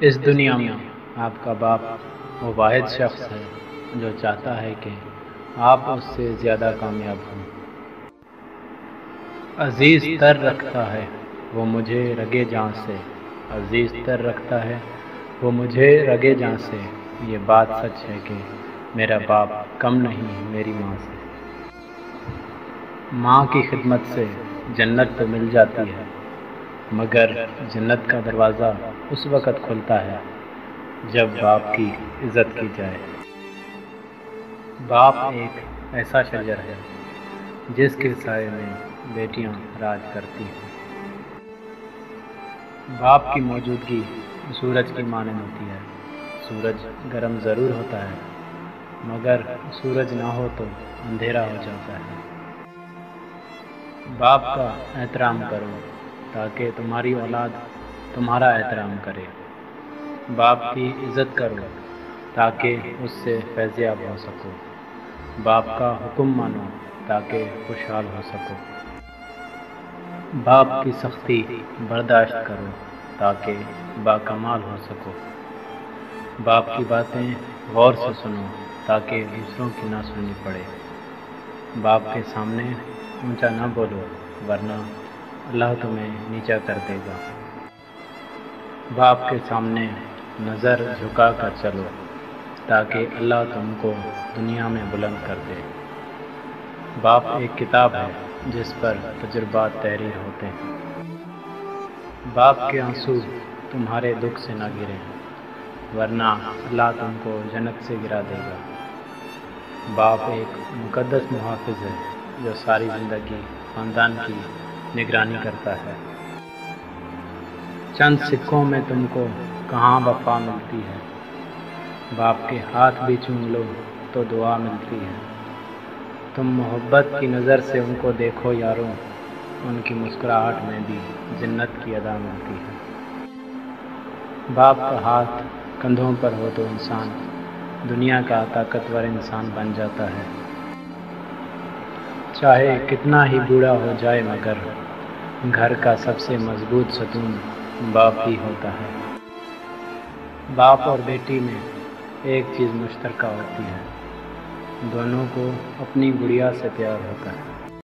اس دنیا میں آپ کا باپ وہ واحد شخص ہے جو چاہتا ہے کہ آپ اس سے زیادہ کامیاب ہوں۔ عزیز تر رکھتا ہے وہ مجھے رگے جاں سے، عزیز تر رکھتا ہے وہ مجھے رگے جاں سے، یہ بات سچ ہے کہ میرا باپ کم نہیں میری ماں سے۔ ماں کی خدمت سے جنت تو مل جاتی ہے، مگر جنت کا دروازہ اس وقت کھلتا ہے جب باپ کی عزت کی جائے۔ باپ ایک ایسا شجر ہے جس کے سائے میں بیٹیاں راج کرتی ہیں۔ باپ کی موجودگی سورج کی مانند ہوتی ہے۔ سورج گرم ضرور ہوتا ہے، مگر سورج نہ ہو تو اندھیرا ہو جاتا ہے۔ باپ کا احترام کرو تاکہ تمہاری اولاد تمہارا احترام کرے۔ باپ کی عزت کرو تاکہ اس سے فیضیاب ہو سکو۔ باپ کا حکم مانو تاکہ خوشحال ہو سکو۔ باپ کی سختی برداشت کرو تاکہ باکمال ہو سکو۔ باپ کی باتیں غور سے سنو تاکہ دوسروں کی نہ سننی پڑے۔ باپ کے سامنے اونچا نہ بولو ورنہ اللہ تمہیں نیچا کر دے گا۔ باپ کے سامنے نظر جھکا کر چلو تاکہ اللہ تم کو دنیا میں بلند کر دے۔ باپ ایک کتاب ہے جس پر تجربات تحریر ہوتے ہیں۔ باپ کے آنسو تمہارے دکھ سے نہ گریں ورنہ اللہ تم کو جنت سے گرا دے گا۔ باپ ایک مقدس محافظ ہے جو ساری زندگی خاندان کی نگرانی کرتا ہے۔ چند سکوں میں تم کو کہاں وفا ملتی ہے، باپ کے ہاتھ بھی چوم لو تو دعا ملتی ہے۔ تم محبت کی نظر سے ان کو دیکھو یارو، ان کی مسکراہٹ میں بھی جنت کی ادا ملتی ہے۔ باپ کا ہاتھ کندھوں پر ہو تو انسان دنیا کا طاقتور انسان بن جاتا ہے۔ چاہے کتنا ہی بوڑھا ہو جائے مگر گھر کا سب سے مضبوط ستون باپ ہی ہوتا ہے۔ باپ اور بیٹی میں ایک چیز مشترکہ ہوتی ہے، دونوں کو اپنی گڑیا سے پیار ہوتا ہے۔